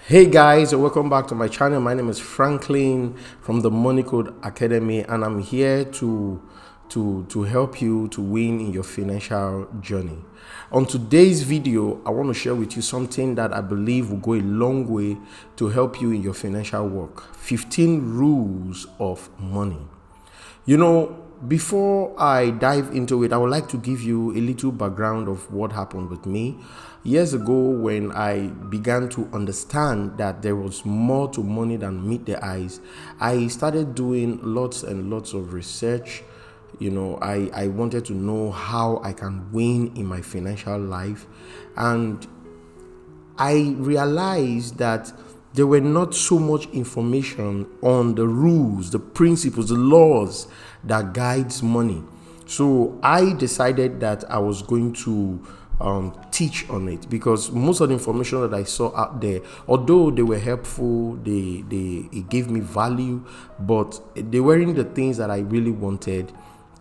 Hey guys, welcome back to my channel. My name is Franklin from the Money Code Academy, and I'm here to help you to win in your financial journey. On today's video, I want to share with you something that I believe will go a long way to help you in your financial work. 15 rules of money. Before I dive into it, I would like to give you a little background of what happened with me. Years ago, when I began to understand that there was more to money than meet the eyes, I started doing lots and lots of research. I wanted to know how I can win in my financial life. And I realized that there were not so much information on the rules, the principles, the laws that guides money. So I decided that I was going to teach on it, because most of the information that I saw out there, although they were helpful, it gave me value, but they weren't the things that I really wanted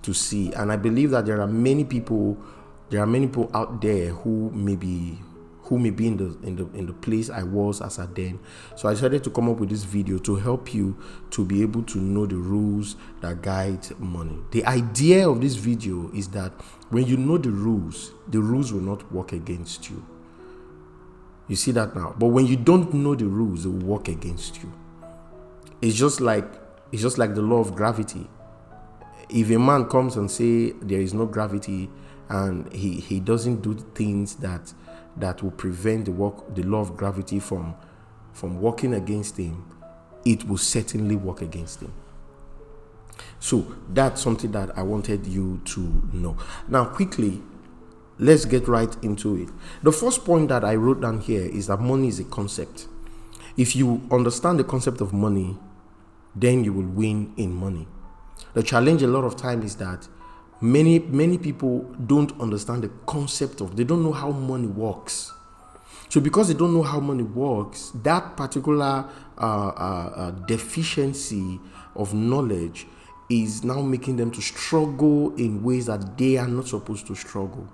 to see. And I believe that there are many people out there who may be in the place I was as at then. So I decided to come up with this video to help you to be able to know the rules that guide money. The idea of this video is that when you know the rules will not work against you. You see that now? But when you don't know the rules, they will work against you. It's just like the law of gravity. If a man comes and say there is no gravity, and he doesn't do things that will prevent the law of gravity from working against him, it will certainly work against him. So that's something that I wanted you to know. Now, quickly, let's get right into it. The first point that I wrote down here is that money is a concept. If you understand the concept of money, then you will win in money. The challenge a lot of time is that many people don't understand the concept of, they don't know how money works. So because they don't know how money works, that particular deficiency of knowledge is now making them to struggle in ways that they are not supposed to struggle.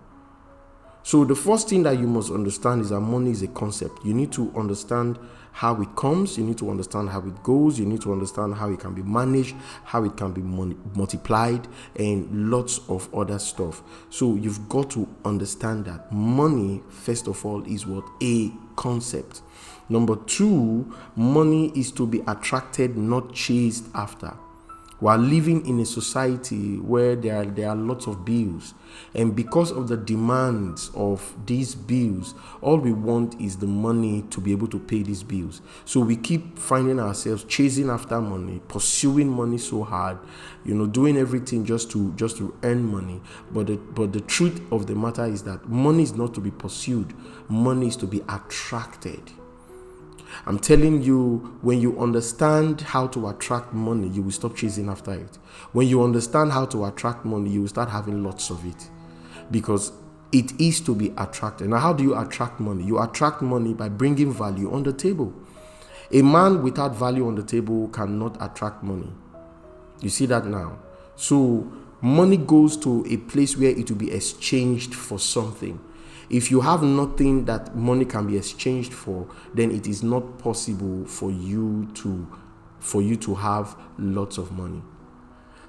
So the first thing that you must understand is that money is a concept. You need to understand how it comes. You need to understand how it goes. You need to understand how it can be managed, how it can be multiplied, and lots of other stuff. So you've got to understand that money, first of all, is what? A concept. Number two, money is to be attracted, not chased after. We are living in a society where there are lots of bills, and because of the demands of these bills, all we want is the money to be able to pay these bills. So we keep finding ourselves chasing after money, pursuing money so hard, doing everything just to earn money. But the truth of the matter is that money is not to be pursued. Money is to be attracted. I'm telling you, when you understand how to attract money, you will stop chasing after it. When you understand how to attract money, you will start having lots of it, because it is to be attracted. Now, how do you attract money? You attract money by bringing value on the table. A man without value on the table cannot attract money. You see that now? So money goes to a place where it will be exchanged for something. If you have nothing that money can be exchanged for, then it is not possible for you to have lots of money.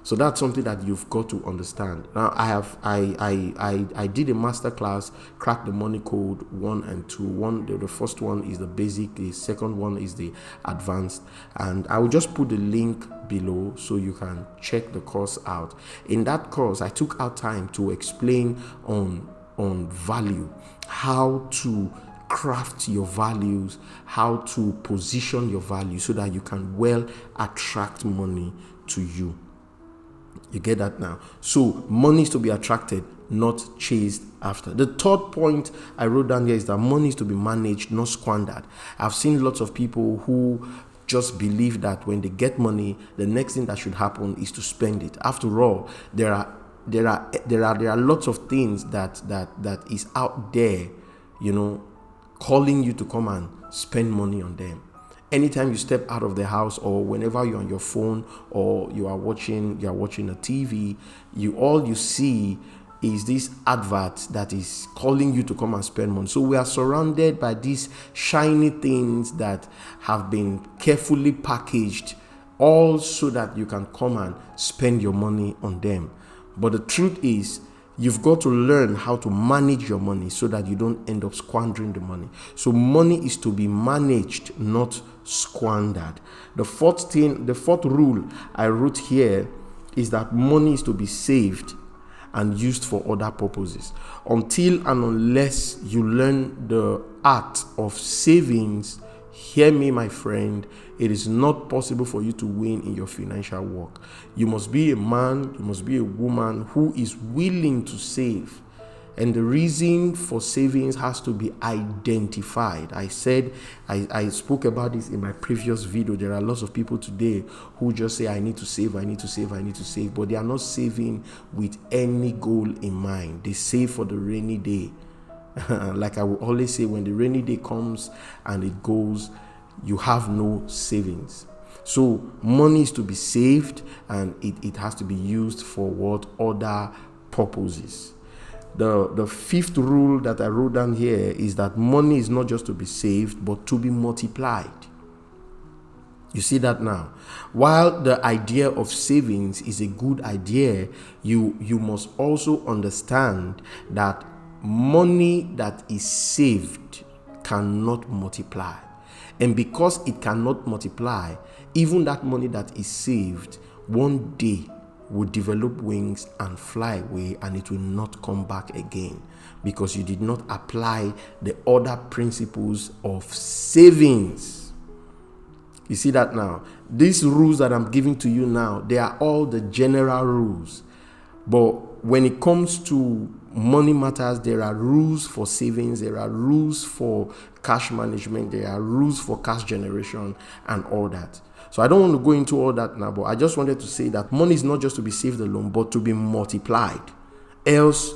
So that's something that you've got to understand. Now, I did a master class, Crack the Money Code 1 and 2. The first one is the basic, the second one is the advanced, and I will just put the link below so you can check the course out. In that course, I took out time to explain on value, how to craft your values, how to position your value so that you can well attract money to you. You get that now? So money is to be attracted, not chased after. The third point I wrote down here is that money is to be managed, not squandered. I've seen lots of people who just believe that when they get money, the next thing that should happen is to spend it. After all, there are lots of things that is out there, calling you to come and spend money on them. Anytime you step out of the house, or whenever you're on your phone, or you are watching a TV, all you see is this advert that is calling you to come and spend money. So we are surrounded by these shiny things that have been carefully packaged, all so that you can come and spend your money on them. But the truth is, you've got to learn how to manage your money so that you don't end up squandering the money. So money is to be managed, not squandered. The fourth rule I wrote here is that money is to be saved and used for other purposes. Until and unless you learn the art of savings, hear me, my friend, it is not possible for you to win in your financial work. You must be a man, you must be a woman who is willing to save. And the reason for savings has to be identified. I spoke about this in my previous video. There are lots of people today who just say, I need to save, I need to save, I need to save. But they are not saving with any goal in mind. They save for the rainy day. Like I will always say, when the rainy day comes and it goes, you have no savings. So money is to be saved, and it has to be used for what other purposes. The fifth rule that I wrote down here is that money is not just to be saved, but to be multiplied. You see that now? While the idea of savings is a good idea, you must also understand that money that is saved cannot multiply. And because it cannot multiply, even that money that is saved one day will develop wings and fly away, and it will not come back again, because you did not apply the other principles of savings. You see that now? These rules that I'm giving to you now, they are all the general rules. But when it comes to money matters, there are rules for savings, there are rules for cash management, there are rules for cash generation and all that. So I don't want to go into all that now, but I just wanted to say that money is not just to be saved alone, but to be multiplied. Else,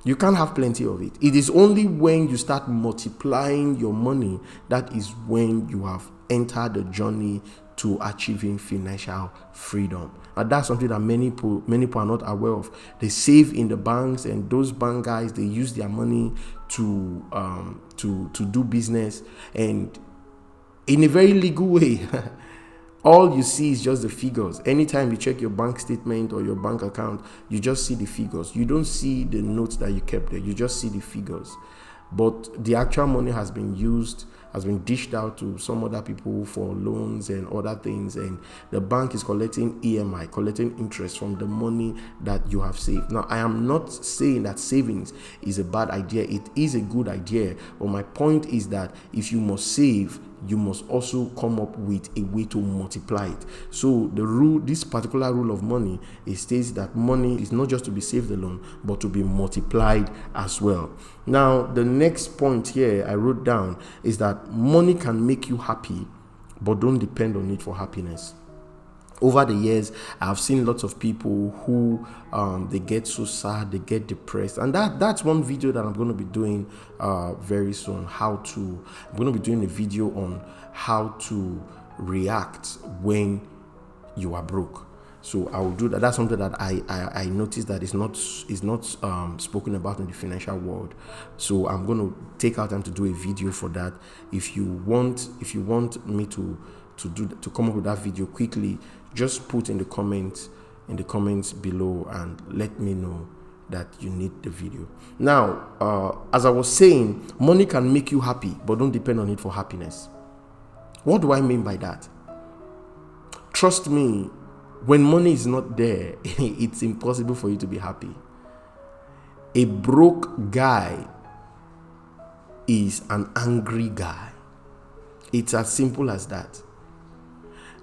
you can't have plenty of it. It is only when you start multiplying your money that is when you have entered the journey to achieving financial freedom. And that's something that many people are not aware of. They save in the banks, and those bank guys, they use their money to do business, and in a very legal way. All you see is just the figures. Anytime you check your bank statement or your bank account, you just see the figures. You don't see the notes that you kept there. You just see the figures. But the actual money has been dished out to some other people for loans and other things, and the bank is collecting EMI, collecting interest from the money that you have saved. Now, I am not saying that savings is a bad idea. It is a good idea, but my point is that if you must save, you must also come up with a way to multiply it. So this particular rule of money, it states that money is not just to be saved alone, but to be multiplied as well. Now, the next point here I wrote down is that money can make you happy, but don't depend on it for happiness. Over the years, I've seen lots of people who they get so sad, they get depressed, and that's one video that I'm going to be doing very soon. I'm going to be doing a video on how to react when you are broke. So I will do that. That's something that I noticed that is not spoken about in the financial world. So I'm going to take out time to do a video for that. If you want me to come up with that video quickly, just put in the comments below and let me know that you need the video. Now, as I was saying, money can make you happy, but don't depend on it for happiness. What do I mean by that? Trust me, when money is not there, it's impossible for you to be happy. A broke guy is an angry guy. It's as simple as that.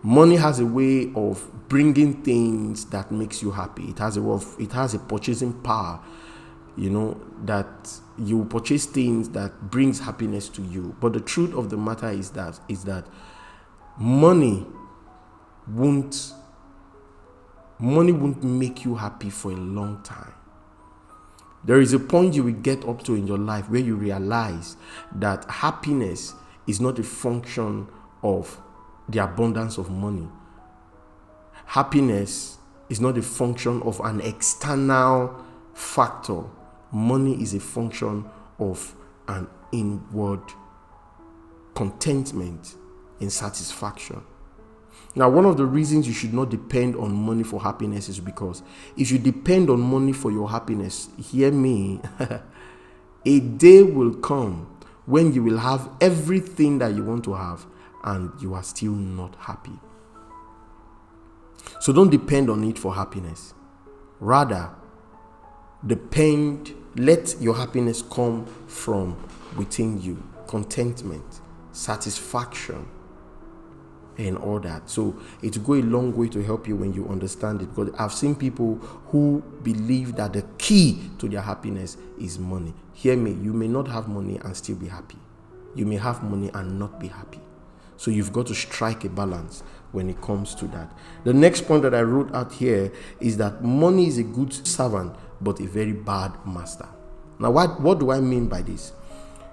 Money has a way of bringing things that makes you happy. It has a purchasing power, that you purchase things that brings happiness to you. But the truth of the matter is that money won't make you happy for a long time. There is a point you will get up to in your life where you realize that happiness is not a function of the abundance of money. Happiness is not a function of an external factor. Money is a function of an inward contentment and satisfaction. Now, one of the reasons you should not depend on money for happiness is because if you depend on money for your happiness, hear me, a day will come when you will have everything that you want to have and you are still not happy. So don't depend on it for happiness. Rather, let your happiness come from within you. Contentment, satisfaction, and all that. So it will go a long way to help you when you understand it, because I've seen people who believe that the key to their happiness is money. Hear me, you may not have money and still be happy. You may have money and not be happy. So you've got to strike a balance when it comes to that. The next point that I wrote out here is that money is a good servant but a very bad master. Now what do I mean by this?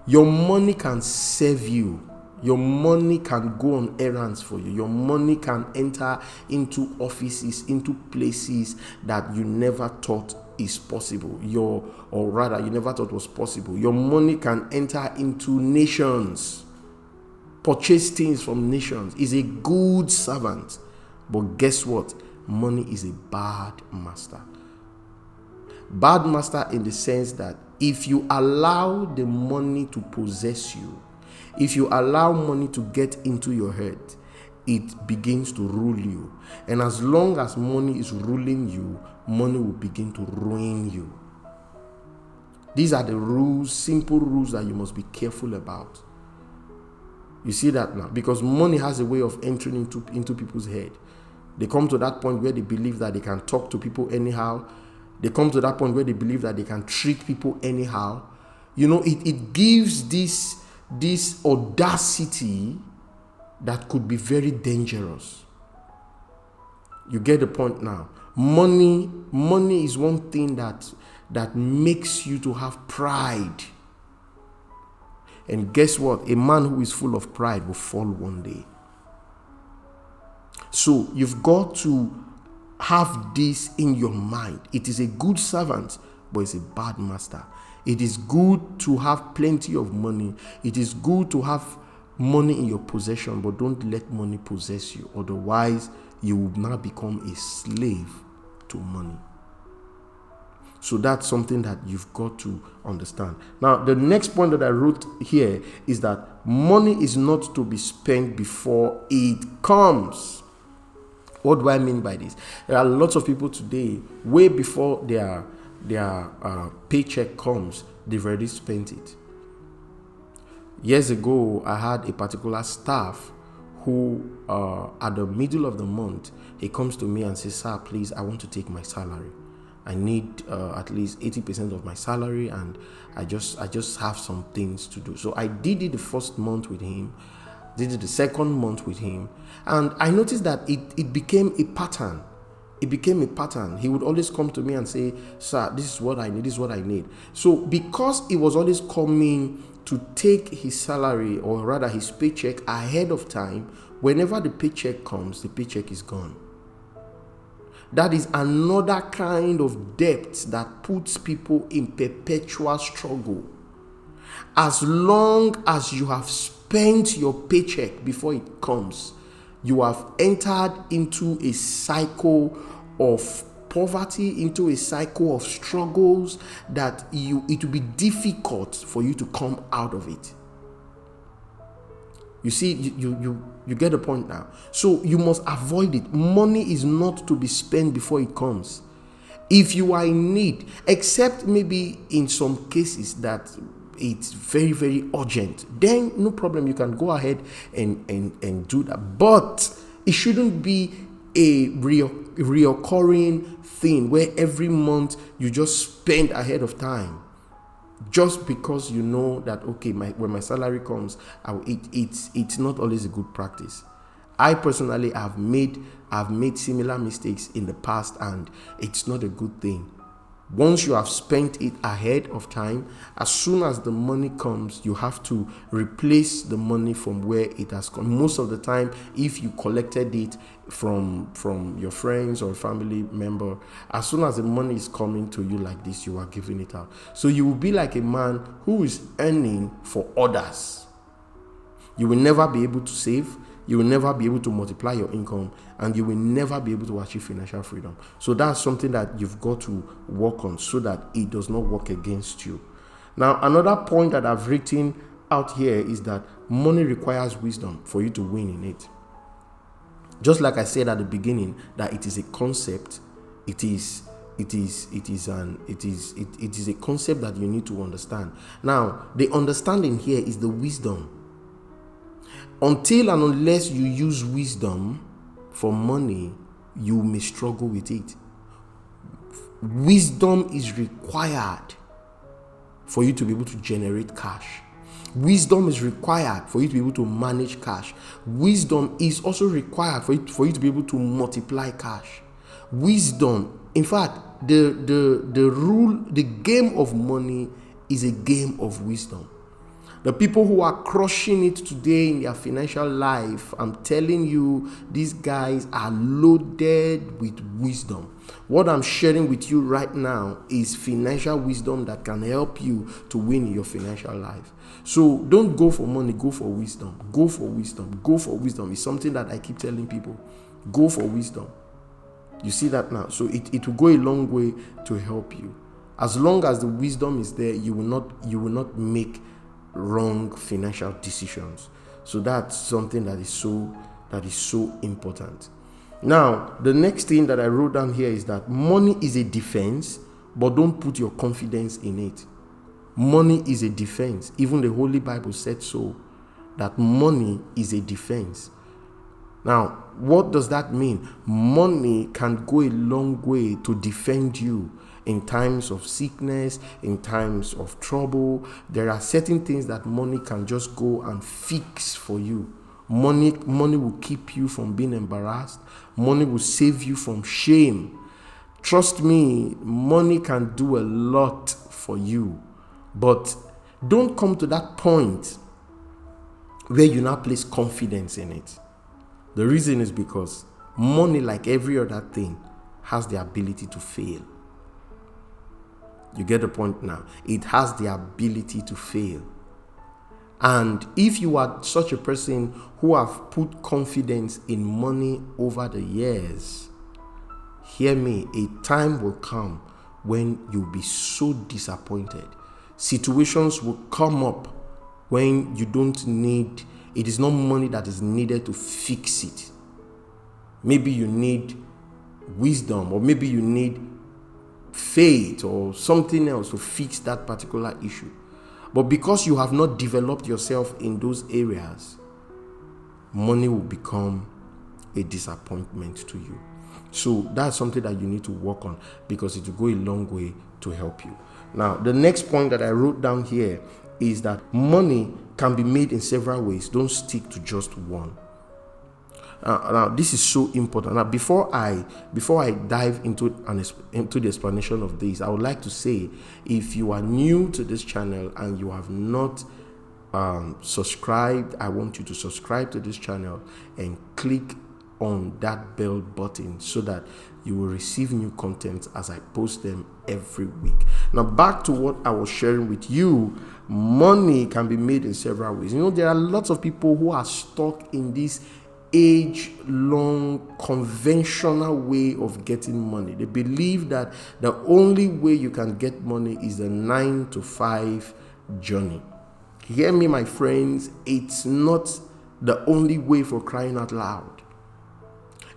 Your money can serve you. Your money can go on errands for you. Your money can enter into offices, into places that you never thought is possible. You never thought was possible. Your money can enter into nations, purchase things from nations. Is a good servant. But guess what? Money is a bad master. Bad master in the sense that if you allow the money to possess you, if you allow money to get into your head, it begins to rule you. And as long as money is ruling you, money will begin to ruin you. These are the rules, simple rules that you must be careful about. You see that now? Because money has a way of entering into people's head. They come to that point where they believe that they can talk to people anyhow. They come to that point where they believe that they can treat people anyhow. It gives this audacity that could be very dangerous. You get the point now. Money is one thing that makes you to have pride. And guess what? A man who is full of pride will fall one day. So you've got to have this in your mind. It is a good servant, but it's a bad master. It is good to have plenty of money. It is good to have money in your possession, but don't let money possess you. Otherwise, you will now become a slave to money. So that's something that you've got to understand. Now, the next point that I wrote here is that money is not to be spent before it comes. What do I mean by this? There are lots of people today, way before their paycheck comes, they've already spent it. Years ago, I had a particular staff who, at the middle of the month, he comes to me and says, "Sir, please, I want to take my salary. I need at least 80% of my salary, and I just have some things to do." So I did it the first month with him, did it the second month with him, and I noticed that it became a pattern. It became a pattern. He would always come to me and say, "Sir, this is what I need, this is what I need." So because he was always coming to take his salary, or rather his paycheck ahead of time, whenever the paycheck comes, the paycheck is gone. That is another kind of debt that puts people in perpetual struggle. As long as you have spent your paycheck before it comes, you have entered into a cycle of poverty, into a cycle of struggles that it will be difficult for you to come out of it. You see, you get the point now. So you must avoid it. Money is not to be spent before it comes. If you are in need, except maybe in some cases that it's very, very urgent, then no problem, you can go ahead and do that. But it shouldn't be a reoccurring thing where every month you just spend ahead of time. Just because you know that, okay, when my salary comes, it's not always a good practice. I personally have made similar mistakes in the past, and it's not a good thing. Once you have spent it ahead of time, as soon as the money comes, you have to replace the money from where it has come. Most of the time, if you collected it from your friends or family member, as soon as the money is coming to you like this, you are giving it out. So you will be like a man who is earning for others. You will never be able to save. You will never be able to multiply your income, and you will never be able to achieve financial freedom. So that's something that you've got to work on so that it does not work against you. Now, another point that I've written out here is that money requires wisdom for you to win in it. Just like I said at the beginning, that it is a concept, it is a concept that you need to understand. Now, the understanding here is the wisdom. Until and unless you use wisdom for money, you may struggle with it. Wisdom is required for you to be able to generate cash. Wisdom is required for you to be able to manage cash. Wisdom is also required for you to be able to multiply cash. Wisdom, in fact, the game of money is a game of wisdom. The people who are crushing it today in their financial life, I'm telling you, these guys are loaded with wisdom. What I'm sharing with you right now is financial wisdom that can help you to win in your financial life. So don't go for money, go for wisdom. Go for wisdom. Go for wisdom. It's something that I keep telling people. Go for wisdom. You see that now? So it will go a long way to help you. As long as the wisdom is there, you will not make wrong financial decisions. So that's something that is so important. Now, the next thing that I wrote down here is that money is a defense, but don't put your confidence in it. Money is a defense. Even the Holy Bible said so, that money is a defense. Now, what does that mean? Money can go a long way to defend you in times of sickness, in times of trouble. There are certain things that money can just go and fix for you. Money will keep you from being embarrassed. Money will save you from shame. Trust me, money can do a lot for you. But don't come to that point where you now place confidence in it. The reason is because money, like every other thing, has the ability to fail. You get the point now? It has the ability to fail. And if you are such a person who have put confidence in money over the years, hear me, a time will come when you'll be so disappointed. Situations will come up when you don't need, it is not money that is needed to fix it. Maybe you need wisdom, or maybe you need faith or something else to fix that particular issue. But because you have not developed yourself in those areas, money will become a disappointment to you. So that's something that you need to work on, because it will go a long way to help you. Now, the next point that I wrote down here is that money can be made in several ways. Don't stick to just one. Now, this is so important. Now, before I dive into the explanation of this, I would like to say, if you are new to this channel and you have not subscribed, I want you to subscribe to this channel and click on that bell button so that you will receive new content as I post them every week. Now, back to what I was sharing with you. Money can be made in several ways. There are lots of people who are stuck in this age-long conventional way of getting money. They believe that the only way you can get money is the 9-to-5 journey. Hear me, my friends, it's not the only way, for crying out loud.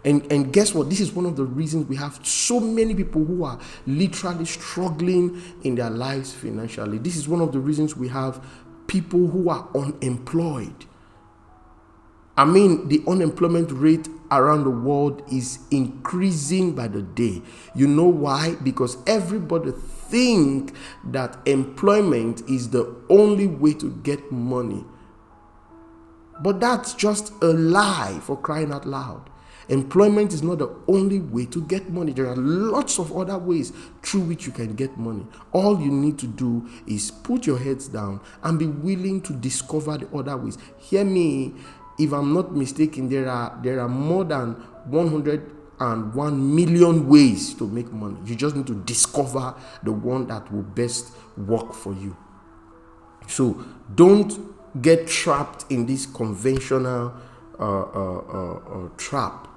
And guess what? This is one of the reasons we have so many people who are literally struggling in their lives financially. This is one of the reasons we have people who are unemployed. I mean, the unemployment rate around the world is increasing by the day. You know why? Because everybody thinks that employment is the only way to get money. But that's just a lie, for crying out loud. Employment is not the only way to get money. There are lots of other ways through which you can get money. All you need to do is put your heads down and be willing to discover the other ways. Hear me, if I'm not mistaken, there are more than 101 million ways to make money. You just need to discover the one that will best work for you. So don't get trapped in this conventional trap.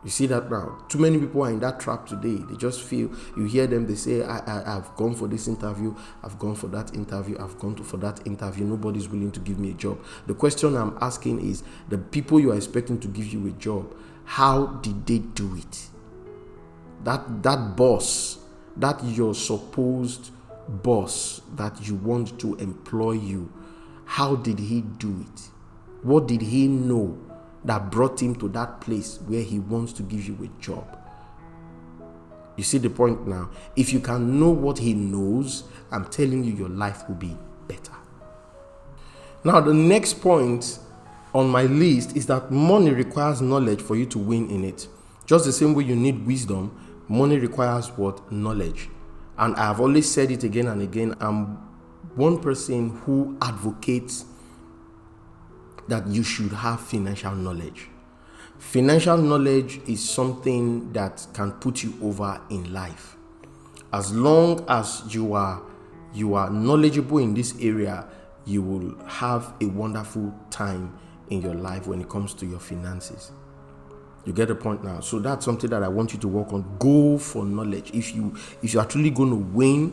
You see that now? Too many people are in that trap today. They just feel, you hear them, they say, I've gone for this interview, I've gone for that interview, I've gone for that interview. Nobody's willing to give me a job. The question I'm asking is, the people you are expecting to give you a job, how did they do it? That boss, that your supposed boss that you want to employ you, how did he do it? What did he know that brought him to that place where he wants to give you a job? You see the point now? If you can know what he knows, I'm telling you, your life will be better. Now, the next point on my list is that money requires knowledge for you to win in it. Just the same way you need wisdom, money requires what? Knowledge. And I've always said it again and again. I'm one person who advocates that you should have financial knowledge. Financial knowledge is something that can put you over in life. As long as you are knowledgeable in this area, you will have a wonderful time in your life when it comes to your finances. You get the point now? So that's something that I want you to work on. Go for knowledge. If you're actually going to win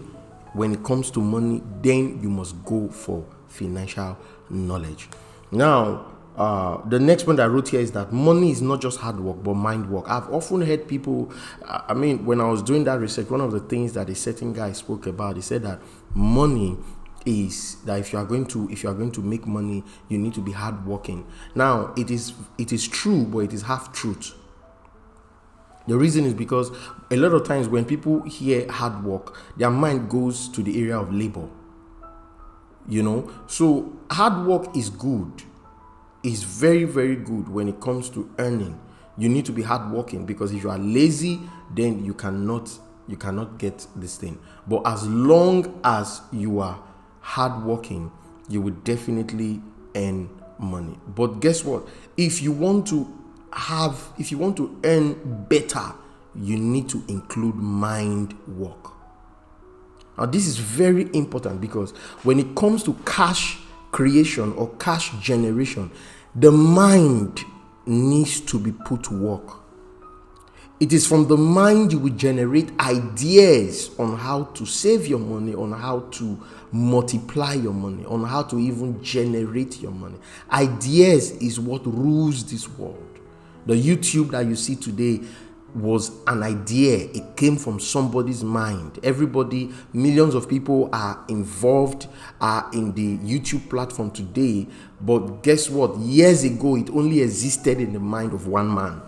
when it comes to money, then you must go for financial knowledge. Now, the next point I wrote here is that money is not just hard work, but mind work. I've often heard people, when I was doing that research, one of the things that a certain guy spoke about, he said that money is that if you are going to make money, you need to be hardworking. Now, it is true, but it is half truth. The reason is because a lot of times when people hear hard work, their mind goes to the area of labor. So hard work is good. It's very, very good when it comes to earning. You need to be hardworking, because if you are lazy, then you cannot get this thing. But as long as you are hardworking, you will definitely earn money. But guess what? If you want to earn better, you need to include mind work. Now, this is very important, because when it comes to cash creation or cash generation, the mind needs to be put to work. It is from the mind you will generate ideas on how to save your money, on how to multiply your money, on how to even generate your money. Ideas is what rules this world. The YouTube that you see today was an idea. It came from somebody's mind. Everybody, millions of people are involved in the YouTube platform today. But guess what? Years ago, it only existed in the mind of one man.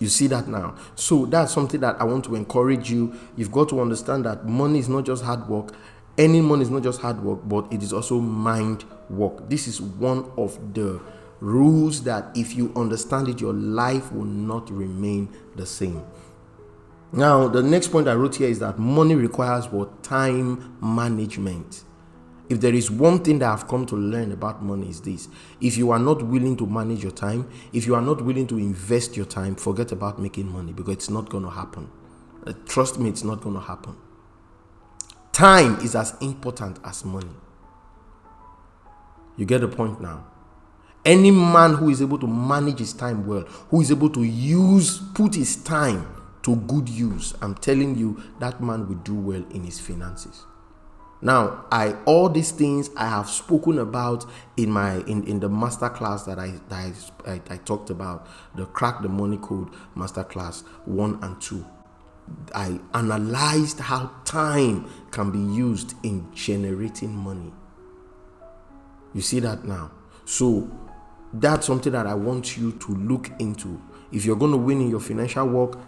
You see that now? So that's something that I want to encourage you. You've got to understand that money is not just hard work. Any money is not just hard work, but it is also mind work. This is one of the rules that if you understand it, your life will not remain the same. Now, the next point I wrote here is that money requires what? Time management. If there is one thing that I've come to learn about money, is this: if you are not willing to manage your time, if you are not willing to invest your time, forget about making money, because it's not going to happen. Trust me, it's not going to happen. Time is as important as money. You get the point now? Any man who is able to manage his time well, who is able to put his time to good use, I'm telling you, that man will do well in his finances. Now, all these things I have spoken about in the masterclass that I talked about, the Crack the Money Code masterclass 1 and 2. I analyzed how time can be used in generating money. You see that now? So that's something that I want you to look into. If you're going to win in your financial work,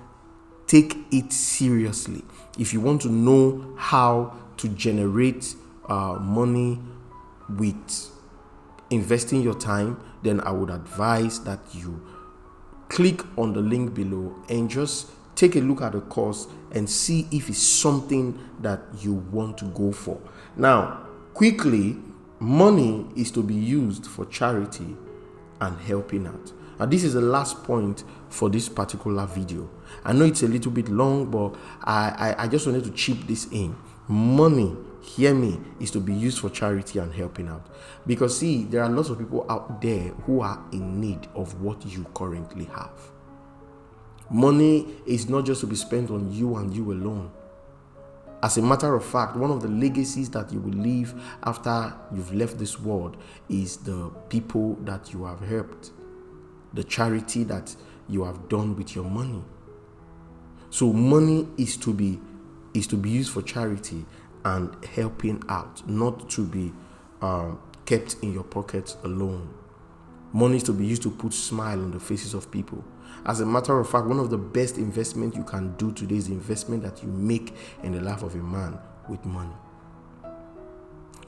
take it seriously. If you want to know how to generate money with investing your time, then I would advise that you click on the link below and just take a look at the course and see if it's something that you want to go for. Now, quickly, money is to be used for charity and helping out. And this is the last point for this particular video. I know it's a little bit long, but I just wanted to chip this in. Money, hear me, is to be used for charity and helping out. Because see, there are lots of people out there who are in need of what you currently have. Money is not just to be spent on you and you alone. As a matter of fact, one of the legacies that you will leave after you've left this world is the people that you have helped, the charity that you have done with your money. So money is to be used for charity and helping out, not to be kept in your pockets alone. Money is to be used to put smile on the faces of people. As a matter of fact, one of the best investments you can do today is the investment that you make in the life of a man with money.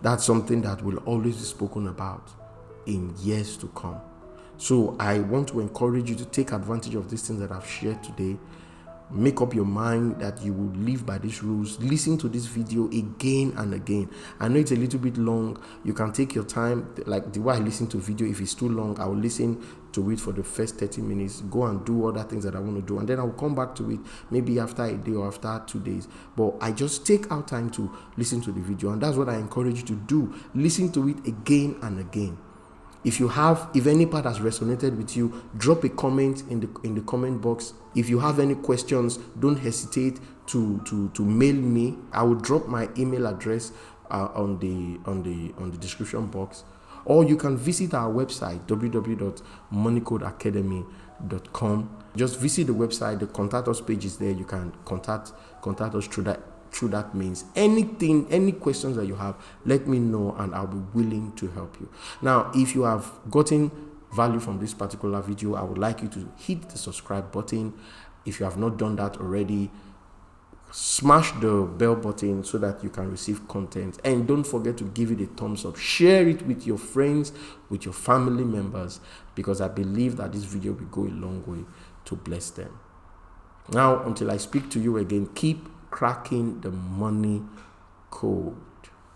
That's something that will always be spoken about in years to come. So I want to encourage you to take advantage of these things that I've shared today. Make up your mind that you will live by these rules. Listen to this video again and again. I know it's a little bit long. You can take your time. Like the way I listen to video, if it's too long, I will listen to it for the first 30 minutes, go and do other things that I want to do, and then I will come back to it maybe after a day or after 2 days. But I just take out time to listen to the video, and that's what I encourage you to do. Listen to it again and again. If any part has resonated with you, drop a comment in the comment box. If you have any questions, don't hesitate to mail me. I will drop my email address on the description box, or you can visit our website www.moneycodeacademy.com. Just visit the website. The contact us page is there. You can contact us through that means. Any questions that you have, let me know and I'll be willing to help you. Now, if you have gotten value from this particular video, I would like you to hit the subscribe button. If you have not done that already, smash the bell button so that you can receive content, and don't forget to give it a thumbs up. Share it with your friends, with your family members, because I believe that this video will go a long way to bless them. Now, until I speak to you again, keep cracking the money code.